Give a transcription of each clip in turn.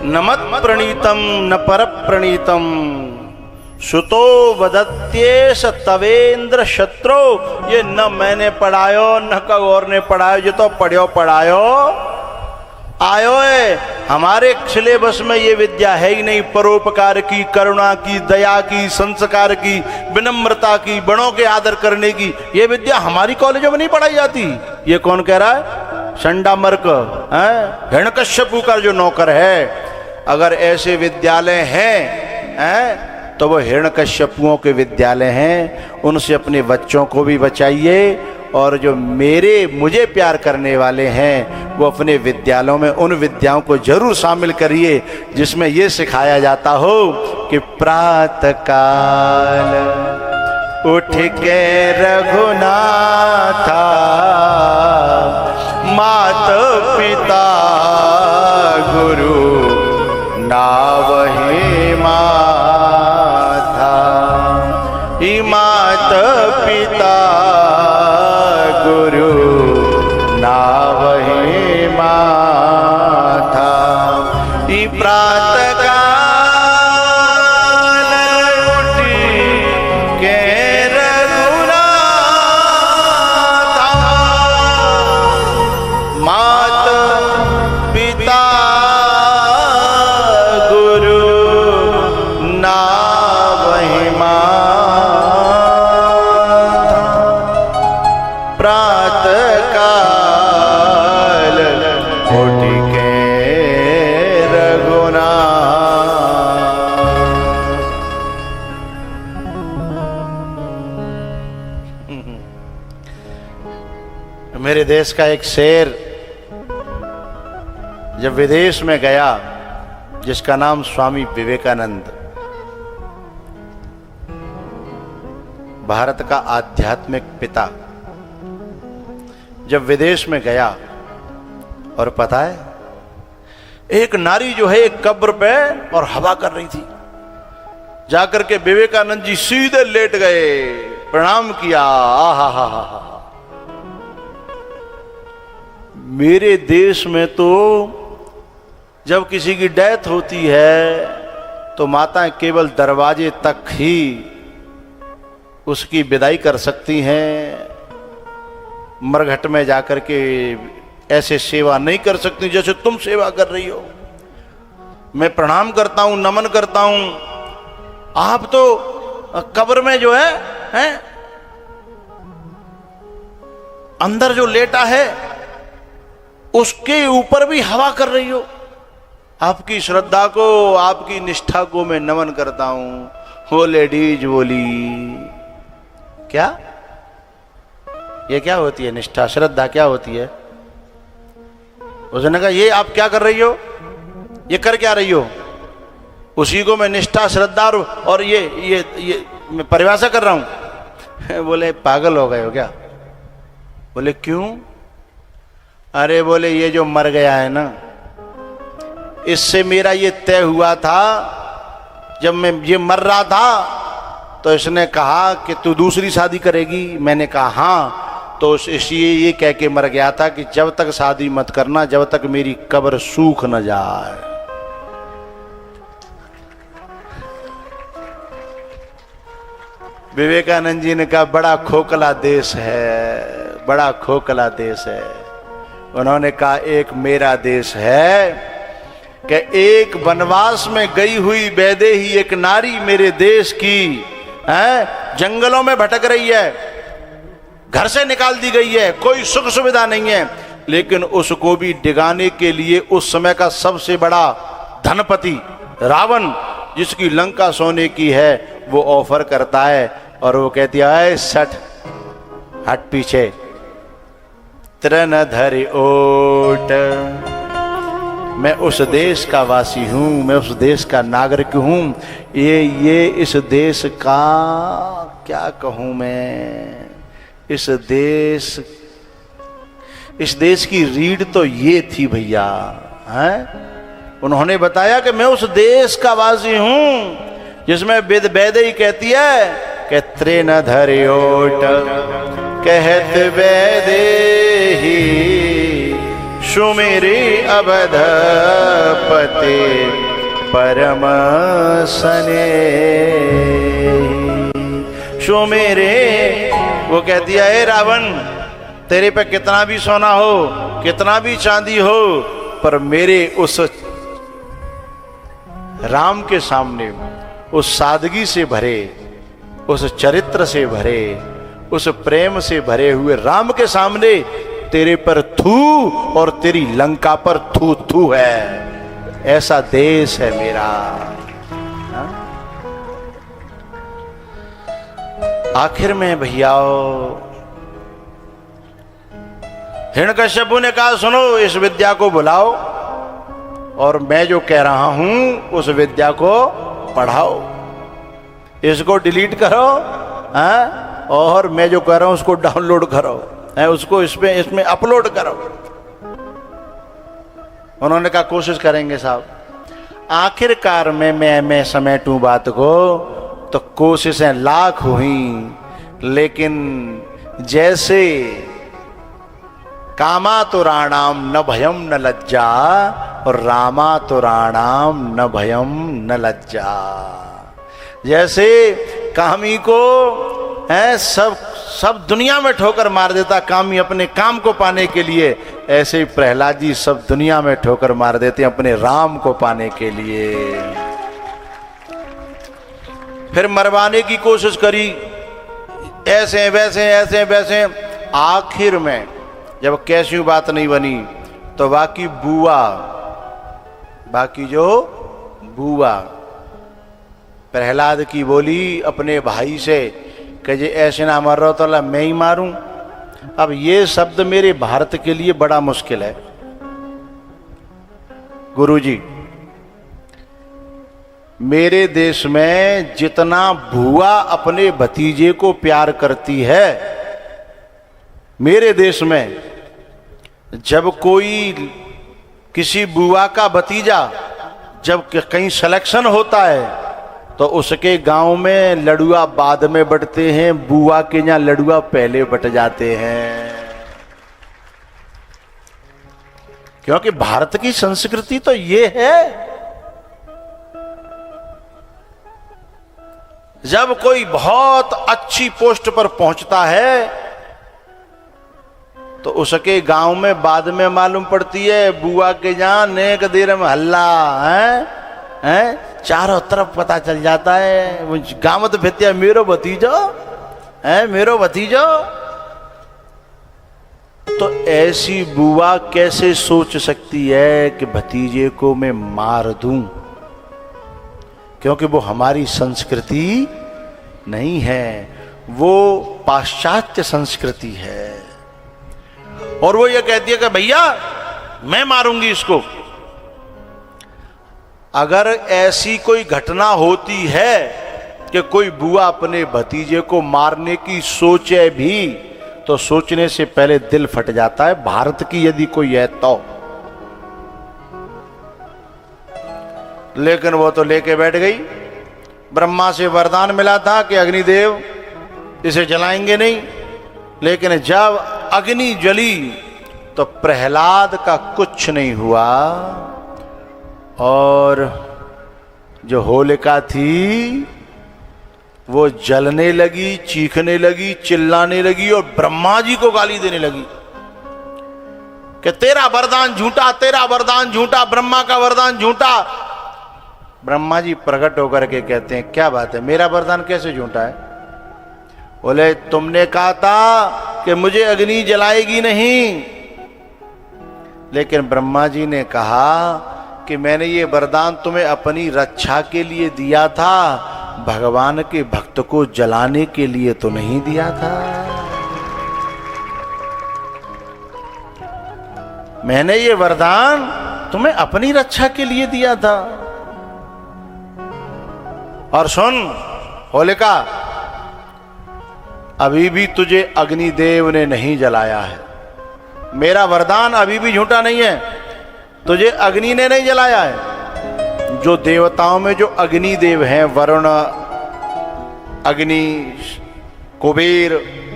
न मत प्रणीतम न पर प्रणीतम सुतो वदत्येश तवेंद्र शत्रु। ये न मैंने पढ़ायो न कोई और ने पढ़ायो, ये तो पढ़ियो पढ़ायो आयो है। हमारे सिलेबस में ये विद्या है ही नहीं, परोपकार की, करुणा की, दया की, संस्कार की, विनम्रता की, बड़ों के आदर करने की, ये विद्या हमारी कॉलेजों में नहीं पढ़ाई जाती। ये कौन कह रहा है? संडा मर्क है, हिरण्यकश्यपु का जो नौकर है। अगर ऐसे विद्यालय हैं तो वो हिरण्यकश्यपुओं के विद्यालय हैं। उनसे अपने बच्चों को भी बचाइए, और जो मुझे प्यार करने वाले हैं वो अपने विद्यालयों में उन विद्याओं को जरूर शामिल करिए जिसमें ये सिखाया जाता हो कि प्रातः काल उठ के रघुनाथा माता पिता गुरु नावहि माथा। ही माता पिता गुरु नावहि माथा। ई प्रातः काल उठी के रघुनाथा माता पिता गुरु नावहि प्रातः काल उठ के रघुनाथ। मेरे देश का एक शेर जब विदेश में गया, जिसका नाम स्वामी विवेकानंद, भारत का आध्यात्मिक पिता, जब विदेश में गया, और पता है एक नारी जो है एक कब्र पे और हवा कर रही थी, जाकर के विवेकानंद जी सीधे लेट गए, प्रणाम किया। आहा हा हा। मेरे देश में तो जब किसी की डेथ होती है तो माताएं केवल दरवाजे तक ही उसकी विदाई कर सकती हैं, मरघट में जाकर के ऐसे सेवा नहीं कर सकती जैसे तुम सेवा कर रही हो। मैं प्रणाम करता हूं, नमन करता हूं, आप तो कब्र में जो है अंदर जो लेटा है उसके ऊपर भी हवा कर रही हो। आपकी श्रद्धा को, आपकी निष्ठा को मैं नमन करता हूं। वो लेडीज बोली, क्या ये क्या होती है निष्ठा, श्रद्धा क्या होती है? उसने कहा ये आप क्या कर रही हो, ये कर क्या रही हो? उसी को मैं निष्ठा, श्रद्धा और ये मैं परिभाषा कर रहा हूं। बोले पागल हो गए हो क्या? बोले क्यों? अरे बोले ये जो मर गया है ना, इससे मेरा ये तय हुआ था, जब मैं ये मर रहा था तो इसने कहा कि तू दूसरी शादी करेगी। मैंने कहा हाँ, तो इसलिए ये कह के मर गया था कि जब तक शादी मत करना, जब तक मेरी कब्र सूख न जाए। विवेकानंद जी ने कहा बड़ा खोखला देश है, बड़ा खोखला देश है। उन्होंने कहा एक मेरा देश है कि एक वनवास में गई हुई वैदेही एक नारी मेरे देश की है, जंगलों में भटक रही है, घर से निकाल दी गई है, कोई सुख सुविधा नहीं है, लेकिन उसको भी डिगाने के लिए उस समय का सबसे बड़ा धनपति रावण, जिसकी लंका सोने की है, वो ऑफर करता है और वो कहती है सट हट पीछे, तृण धरि ओट, मैं उस देश का वासी हूं, मैं उस देश का नागरिक हूं। ये इस देश का क्या कहूं मैं, इस देश की रीढ़ तो ये थी भैया हैं। उन्होंने बताया कि मैं उस देश का वासी हूं जिसमें वैदेही कहती है कि तृण धरि ओट कहत वैदेही सुमेरे अवधपते परम सने। सुमेरे, वो कहती है रावण, तेरे पे कितना भी सोना हो, कितना भी चांदी हो, पर मेरे उस राम के सामने, उस सादगी से भरे, उस चरित्र से भरे, उस प्रेम से भरे हुए राम के सामने तेरे पर थू और तेरी लंका पर थू थू है। ऐसा देश है मेरा। आखिर में भैयाओ, हिरण्यकश्यपु ने कहा सुनो, इस विद्या को बुलाओ और मैं जो कह रहा हूं उस विद्या को पढ़ाओ, इसको डिलीट करो, और मैं जो कह रहा हूं उसको डाउनलोड करो, उसको इसमें अपलोड करो। उन्होंने कहा कोशिश करेंगे साहब। आखिरकार में मैं समेटूं बात को, तो कोशिशें लाख हुई, लेकिन जैसे कामातुराणाम न भयम न लज्जा और रामातुराणाम न भयम न लज्जा, जैसे कामी को है सब दुनिया में ठोकर मार देता कामी अपने काम को पाने के लिए, ऐसे ही प्रहलाद जी सब दुनिया में ठोकर मार देते अपने राम को पाने के लिए। फिर मरवाने की कोशिश करी, ऐसे वैसे ऐसे वैसे, आखिर में जब कैसी बात नहीं बनी तो बाकी जो बुआ प्रहलाद की बोली अपने भाई से कि जे ऐसे ना मर रहा तो अल्लाह मैं ही मारूं। अब ये शब्द मेरे भारत के लिए बड़ा मुश्किल है गुरुजी। मेरे देश में जितना बुआ अपने भतीजे को प्यार करती है, मेरे देश में जब कोई किसी बुआ का भतीजा जब कहीं सिलेक्शन होता है तो उसके गांव में लड़ुआ बाद में बटते हैं, बुआ के यहाँ लड़ुआ पहले बट जाते हैं, क्योंकि भारत की संस्कृति तो ये है। जब कोई बहुत अच्छी पोस्ट पर पहुंचता है तो उसके गांव में बाद में मालूम पड़ती है बुआ के यहाँ नेक देर में हल्ला है, चारों तरफ पता चल जाता है, गामत भेतिया मेरो भतीजो है, मेरो भतीजो। तो ऐसी बुआ कैसे सोच सकती है कि भतीजे को मैं मार दूं, क्योंकि वो हमारी संस्कृति नहीं है, वो पाश्चात्य संस्कृति है। और वो ये कहती है कि भैया मैं मारूंगी इसको। अगर ऐसी कोई घटना होती है कि कोई बुआ अपने भतीजे को मारने की सोचे भी, तो सोचने से पहले दिल फट जाता है। भारत की यदि कोई है तो, लेकिन वो तो लेके बैठ गई। ब्रह्मा से वरदान मिला था कि अग्निदेव इसे जलाएंगे नहीं, लेकिन जब अग्नि जली तो प्रहलाद का कुछ नहीं हुआ, और जो होलिका थी वो जलने लगी, चीखने लगी, चिल्लाने लगी और ब्रह्मा जी को गाली देने लगी कि तेरा वरदान झूठा, तेरा वरदान झूठा, ब्रह्मा का वरदान झूठा। ब्रह्मा जी प्रकट होकर के कहते हैं क्या बात है, मेरा वरदान कैसे झूठा है? बोले तुमने कहा था कि मुझे अग्नि जलाएगी नहीं, लेकिन ब्रह्मा जी ने कहा कि मैंने ये वरदान तुम्हें अपनी रक्षा के लिए दिया था, भगवान के भक्त को जलाने के लिए तो नहीं दिया था। मैंने ये वरदान तुम्हें अपनी रक्षा के लिए दिया था। और सुन होलिका, अभी भी तुझे अग्निदेव ने नहीं जलाया है, मेरा वरदान अभी भी झूठा नहीं है, तुझे अग्नि ने नहीं जलाया है। जो देवताओं में जो अग्निदेव हैं, वरुण, अग्नि, कुबेर,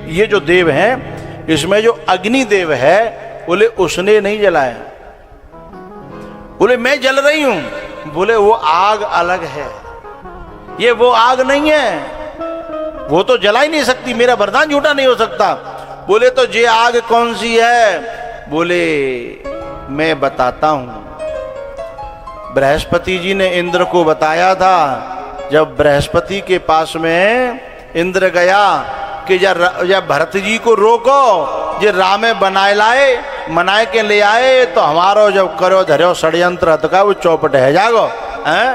ये जो देव हैं, इसमें जो अग्निदेव है बोले उसने नहीं जलाया। बोले मैं जल रही हूं। बोले वो आग अलग है, ये वो आग नहीं है, वो तो जला ही नहीं सकती, मेरा वरदान झूठा नहीं हो सकता। बोले तो ये आग कौन सी है? बोले मैं बताता हूं। बृहस्पति जी ने इंद्र को बताया था। जब बृहस्पति के पास में इंद्र गया कि जब भरत जी को रोको, जे रामे बनाए लाए मनाए के ले आए, तो हमारो जब करो धरो षड्यंत्र का वो चौपट है जागो हैं।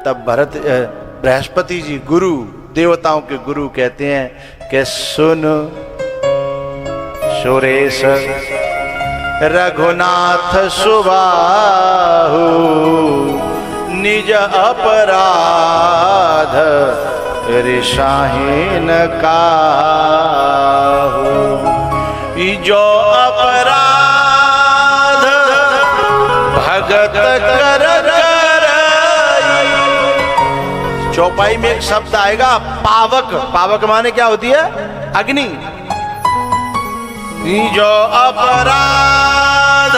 तब बृहस्पति जी गुरु, देवताओं के गुरु कहते हैं कि सुन सुरेश रघुनाथ सुबाहु, निज अपराध ऋषाहीन काहू। जो अपराध भगत कर करई। चौपाई में एक शब्द आएगा पावक। पावक माने क्या होती है? अग्नि। जो अपराध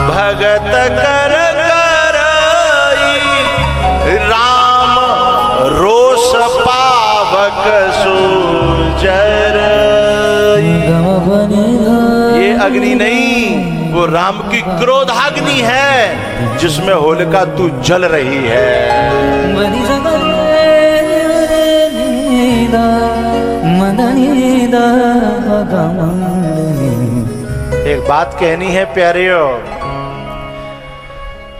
भगत कर करई, राम रोष पावक सुजर। ये अग्नि नहीं, वो राम की क्रोधाग्नि है जिसमें होलिका तू जल रही है। एक बात कहनी है प्यारियों,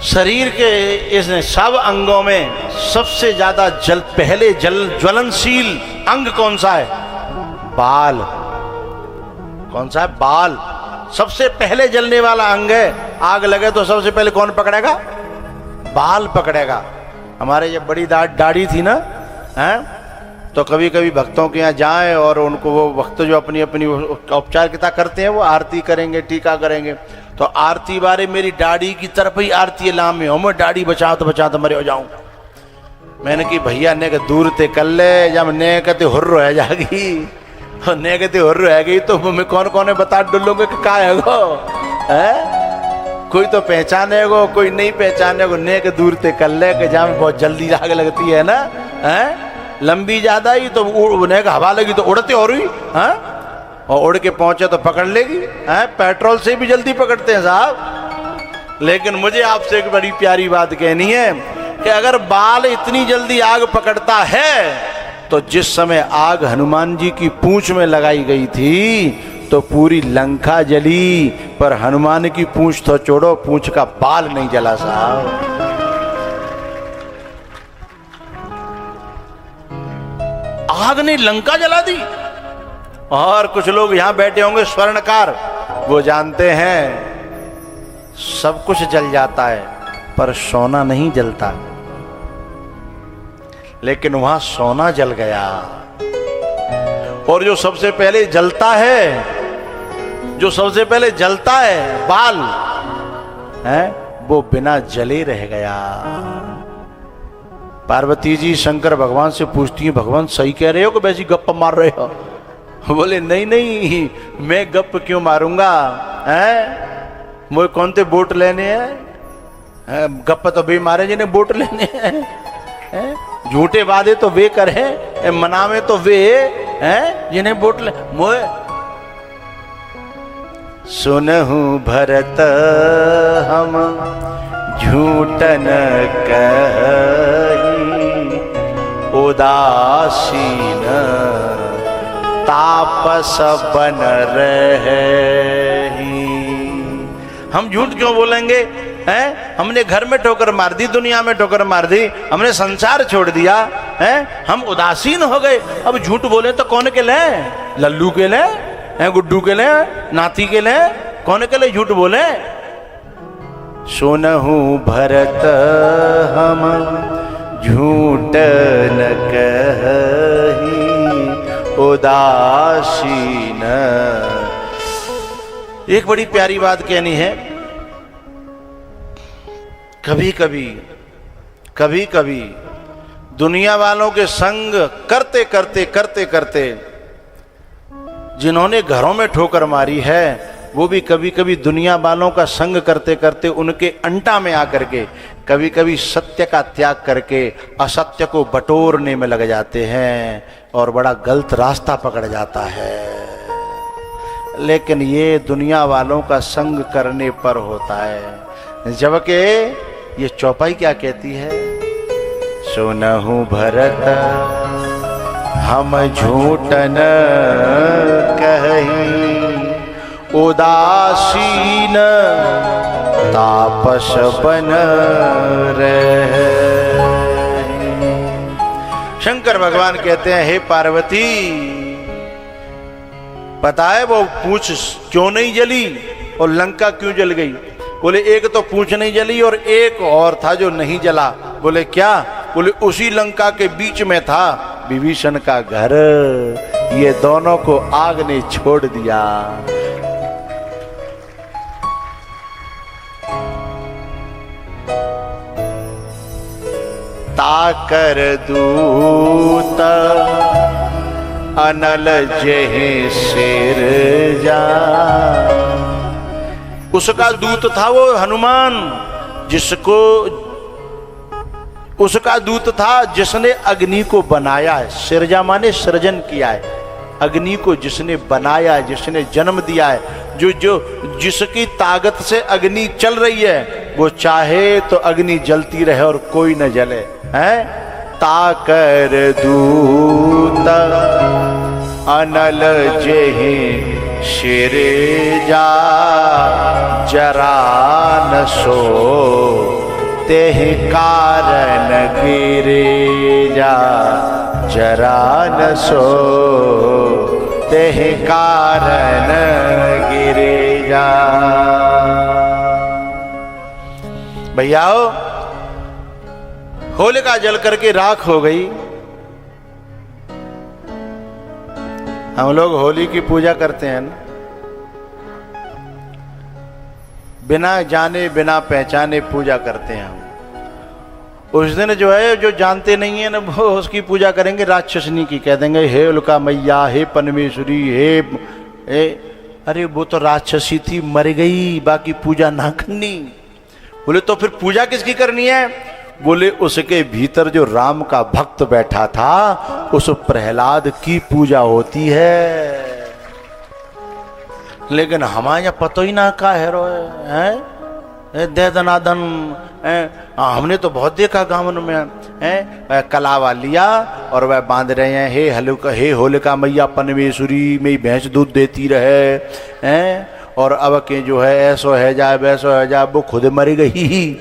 शरीर के इस सब अंगों में सबसे ज्यादा ज्वलनशील अंग कौन सा है? बाल। कौन सा है? बाल। सबसे पहले जलने वाला अंग है। आग लगे तो सबसे पहले कौन पकड़ेगा? बाल पकड़ेगा। हमारे जब बड़ी दाढ़ी थी ना, हैं, तो कभी कभी भक्तों के यहाँ जाएं और उनको वो भक्त जो अपनी अपनी औपचारिकता करते हैं, वो आरती करेंगे, टीका करेंगे, तो आरती बारे मेरी दाढ़ी की तरफ ही आरती लाम में हो, मैं दाढ़ी बचाओ तो मरे हो जाऊं। मैंने कि भैया ने के दूर ते कर ले, जब ने कहते हुर्र रह जाएगी, ने कहते हुर्र रह गई तो मैं कौन कौन बता डुलोगे कि का है गो है? कोई तो पहचाने गो, कोई नहीं पहचाने गो। ने के दूर ते कर ले के जहाँ बहुत जल्दी आग लगती है ना, है लंबी ज्यादा ही तो ने का हवा लगी तो उड़ते और हुई, हाँ, और उड़ के पहुंचे तो पकड़ लेगी, हैं? पेट्रोल से भी जल्दी पकड़ते हैं साहब। लेकिन मुझे आपसे एक बड़ी प्यारी बात कहनी है कि अगर बाल इतनी जल्दी आग पकड़ता है, तो जिस समय आग हनुमान जी की पूंछ में लगाई गई थी तो पूरी लंका जली, पर हनुमान की पूंछ तो छोड़ो, पूंछ का बाल नहीं जला साहब। आग ने लंका जला दी। और कुछ लोग यहां बैठे होंगे स्वर्णकार, वो जानते हैं सब कुछ जल जाता है पर सोना नहीं जलता। लेकिन वहां सोना जल गया। और जो सबसे पहले जलता है, जो सबसे पहले जलता है बाल है, वो बिना जले रह गया। पार्वती जी शंकर भगवान से पूछती है, भगवान सही कह रहे हो कि वैसी गप्प मार रहे हो? बोले नहीं नहीं, मैं गप्प क्यों मारूंगा, हैं? मुझे कौन ते वोट लेने हैं? गप्प तो भी मारे जिन्हें वोट लेने हैं। झूठे वादे तो वे करें, मनावे तो वे हैं जिन्हें वोट ले। मोए सुनहु भरत हम झूठन कही, उदासीन तापस बन रहे। हम झूठ क्यों बोलेंगे, हैं? हमने घर में ठोकर मार दी, दुनिया में ठोकर मार दी, हमने संसार छोड़ दिया, हैं? हम उदासीन हो गए। अब झूठ बोले तो कौन के ले? लल्लू के ले, हैं? गुड्डू के ले, नाती के ले, कौन के ले झूठ बोले? सुनहु भरत हम झूठ न कही, उदासीन। एक बड़ी प्यारी बात कहनी है, कभी कभी दुनिया वालों के संग करते करते जिन्होंने घरों में ठोकर मारी है, वो भी कभी कभी दुनिया वालों का संग करते करते उनके अंटा में आकर के कभी कभी सत्य का त्याग करके असत्य को बटोरने में लग जाते हैं और बड़ा गलत रास्ता पकड़ जाता है। लेकिन ये दुनिया वालों का संग करने पर होता है। जबकि ये चौपाई क्या कहती है? सुनहु भरत हम झूठ न कहीं, उदासीन तापस बन रहे। शंकर भगवान कहते हैं, हे पार्वती, पता है वो पूंछ क्यों नहीं जली और लंका क्यों जल गई? बोले एक तो पूंछ नहीं जली और एक और था जो नहीं जला। बोले क्या? बोले उसी लंका के बीच में था विभीषण का घर, ये दोनों को आग ने छोड़ दिया। ताकर दूत अनल जेहि सिर जा। उसका दूत था वो हनुमान, जिसको उसका दूत था जिसने अग्नि को बनाया है। सिरजा माने सृजन किया है। अग्नि को जिसने बनाया, जिसने जन्म दिया है, जिसकी ताकत से अग्नि चल रही है, वो चाहे तो अग्नि जलती रहे और कोई न जले। है ताकर दूत अनल जेहि सिर जा, जरा न सो तेहि कारण गिरे जा, जरा न सो तेहि कारण गिरे जा। भैयाओ, होलिका जल करके राख हो गई। हम लोग होली की पूजा करते हैं ना, बिना जाने बिना पहचाने पूजा करते हैं हम। उस दिन जो है, जो जानते नहीं है ना, वो उसकी पूजा करेंगे राक्षसनी की, कह देंगे हे उल्का मैया, हे परमेश्वरी, हे अरे वो तो राक्षसी थी, मर गई, बाकी पूजा ना करनी। बोले तो फिर पूजा किसकी करनी है? बोले उसके भीतर जो राम का भक्त बैठा था, उस प्रहलाद की पूजा होती है। लेकिन हमारे यहाँ पतो ही ना का है दे दनादन। हमने तो बहुत देखा गाँव में कलावा लिया और वह बांध रहे हैं, हे होलिका मैया परमेश्वरी में भैंस दूध देती रहे और अब के जो है ऐसो है जाए वैसो है जाए, वो खुद मर गई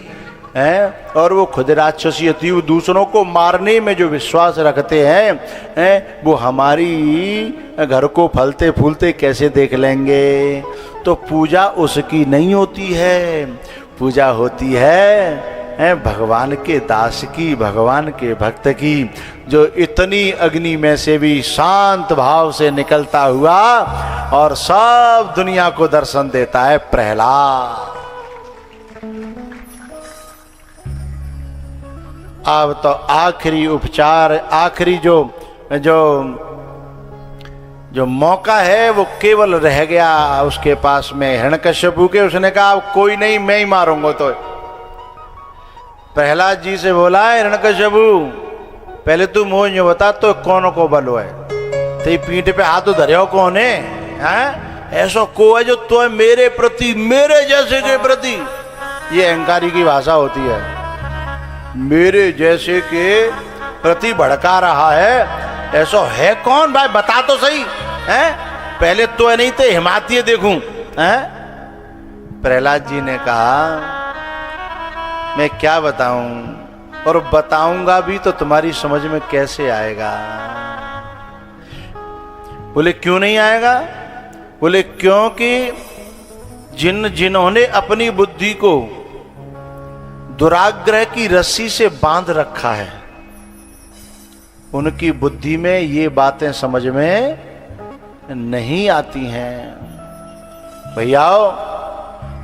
और वो खुद राक्षसी थी। वो दूसरों को मारने में जो विश्वास रखते हैं वो हमारी घर को फलते फूलते कैसे देख लेंगे? तो पूजा उसकी नहीं होती है, पूजा होती है भगवान के दास की, भगवान के भक्त की, जो इतनी अग्नि में से भी शांत भाव से निकलता हुआ और सब दुनिया को दर्शन देता है प्रहलाद। अब तो आखिरी उपचार, आखिरी जो मौका है वो केवल रह गया उसके पास में, हिरण्यकश्यपु के। उसने कहा अब कोई नहीं, मैं ही मारूंगा। तो प्रहलाद जी से बोला, हिरण्यकश्यपु पहले तू मुझे बता तो कौन को बल है? तेरी पीठ पे हाथ धरे कौन है? ऐसा को है जो तो मेरे प्रति, मेरे जैसे के प्रति, ये अहंकारी की भाषा होती है, मेरे जैसे के प्रति भड़का रहा है। ऐसा है कौन भाई, बता तो सही है? पहले तो नहीं थे, हिमालय देखूं। प्रहलाद जी ने कहा मैं क्या बताऊं, और बताऊंगा भी तो तुम्हारी समझ में कैसे आएगा? बोले क्यों नहीं आएगा? बोले क्योंकि जिन्होंने अपनी बुद्धि को दुराग्रह की रस्सी से बांध रखा है, उनकी बुद्धि में ये बातें समझ में नहीं आती हैं। भैयाओ,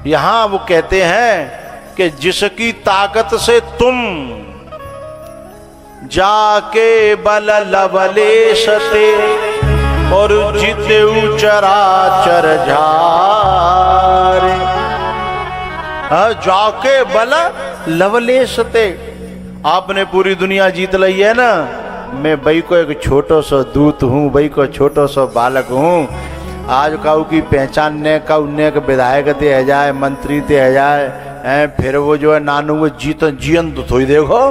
यहां वो कहते हैं कि जिसकी ताकत से तुम जाके बल लवलेशते और जीतेऊ चराचर झारे। जाके बल लवलेश ते, आपने पूरी दुनिया जीत ली है ना, मैं बई को एक छोटो सो दूत हूँ, बई को छोटो सो बालक हूँ। आज काऊ की पहचान ने काऊ ने विधायक ते है जाए, मंत्री ते है जाए, फिर वो जो है नानू वो जीवन तो थोड़ी देखो।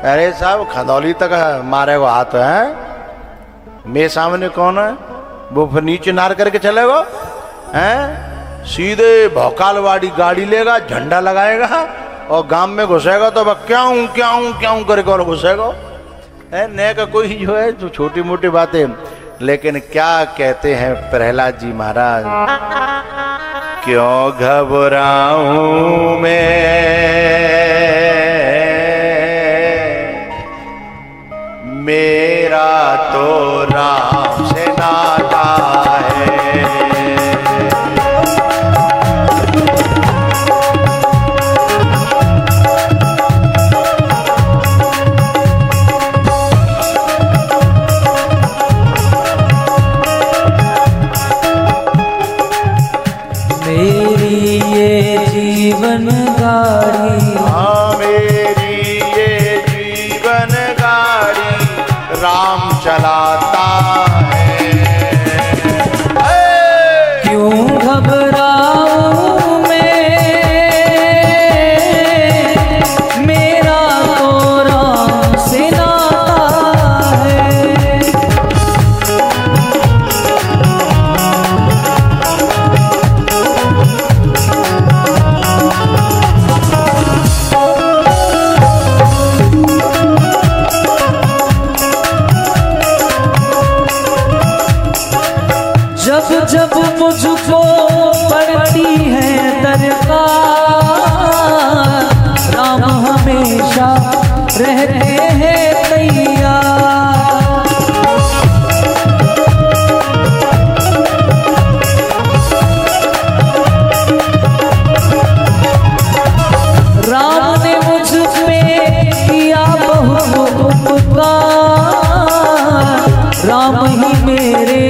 अरे साहब खदौली तक मारे को हाथ है, मेरे सामने कौन है वो फिर नीचे नार करके चलेगा हैं, सीधे भौकालवाड़ी गाड़ी लेगा, झंडा लगाएगा और गांव में घुसेगा तो बस क्या हूं करके और घुसेगा। ने का कोई जो है तो छोटी मोटी बातें, लेकिन क्या कहते हैं प्रहलाद जी महाराज, क्यों घबराऊं मैं, मेरा तो राम से नाता है। मेरी ये जीवन गाड़ी, हाँ मेरी ये जीवन गाड़ी राम चलाता है। क्यों घबराऊं मैं, मेरा तो राम से नाता है। जब जब मुझको पड़ती है दरकार, राम हमेशा रहते हैं तैयार। राम ने मुझ पे किया बहुत उपकार, राम ही मेरे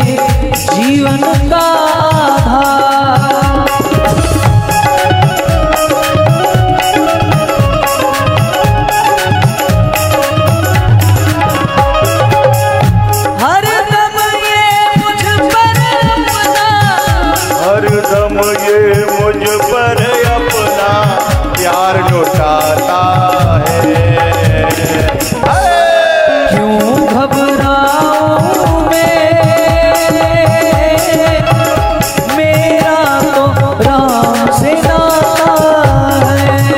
जीवन का आधार। हर दम ये मुझ पर अपना, हर दम ये मुझ पर अपना प्यार लुटाता है। क्यों घबराऊं मैं, मेरा तो राम से नाता है।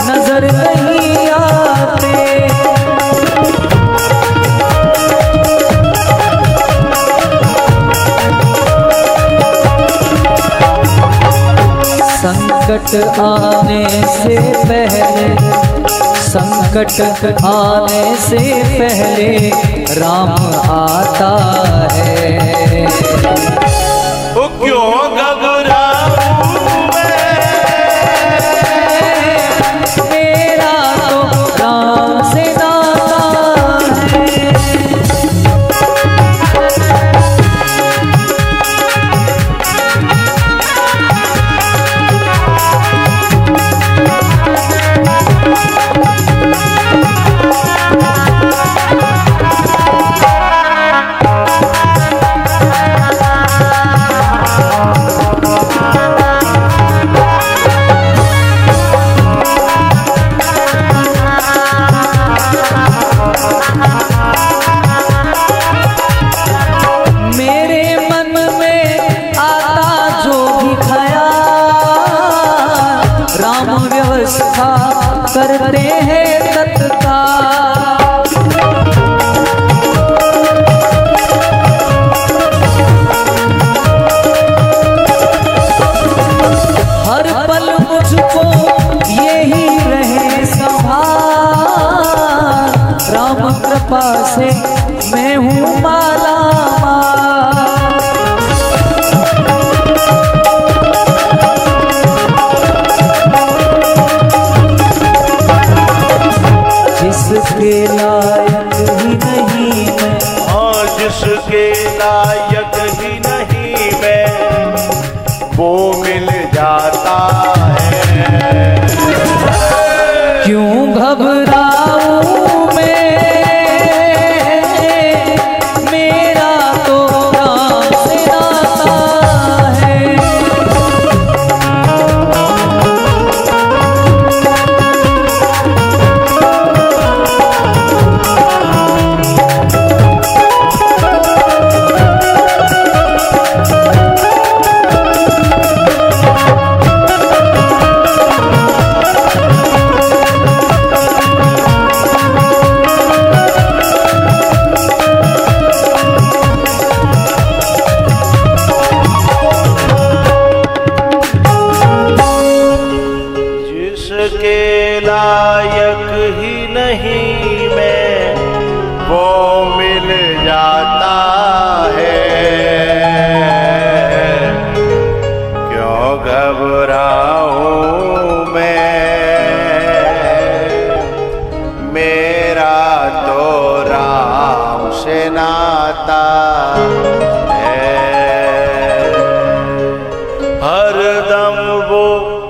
नजर नहीं संकट आने से पहले, संकट आने से पहले राम आता है। ओ क्यों घबराऊं मैं, मेरा तो राम से नाता है। मेरे मन में आता जो भी ख्याल, राम व्यवस्था करते हैं तत्काल। हर पल मुझको यही रहे संभाल, राम कृपा से मैं हूँ माला माल। जिसके लायक ही नहीं मैं, हाँ जिसके लायक ही नहीं मैं, वो मिल जाता है। क्यों घबराऊं मैं, मेरा तो राम से नाता है। जिसके लायक ही नहीं मैं, वो मिल जाता है। क्यों घबराऊं मैं, मेरा तो राम से नाता है। हरदम वो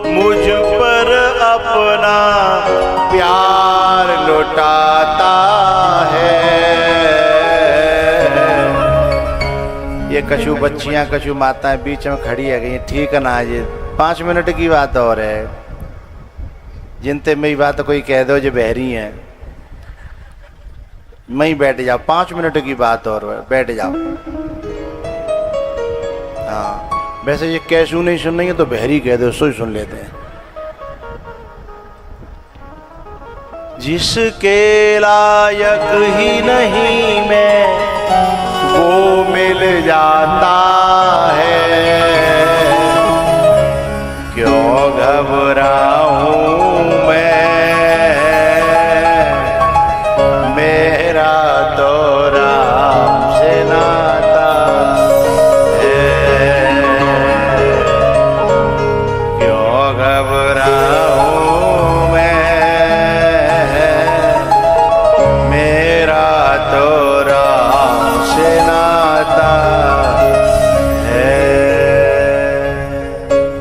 मुझ पर अपना प्यार लुटाता है। ये कछु बच्चियां कछु माताएं बीच में खड़ी है गई, ठीक है ना जी 5 मिनट की बात और है। जिनते मेरी बात कोई कह दो जो बहरी हैं, मैं ही बैठ जाओ, 5 मिनट की बात और है, बैठ जाओ। हाँ वैसे ये कैसू नहीं सुन रही है तो बहरी कह दो, सो ही सुन लेते हैं। जिसके लायक ही नहीं मैं, वो मिल जाता है। क्यों घबराऊं मैं, मेरा तो राम से नाता है। क्यों घबराऊं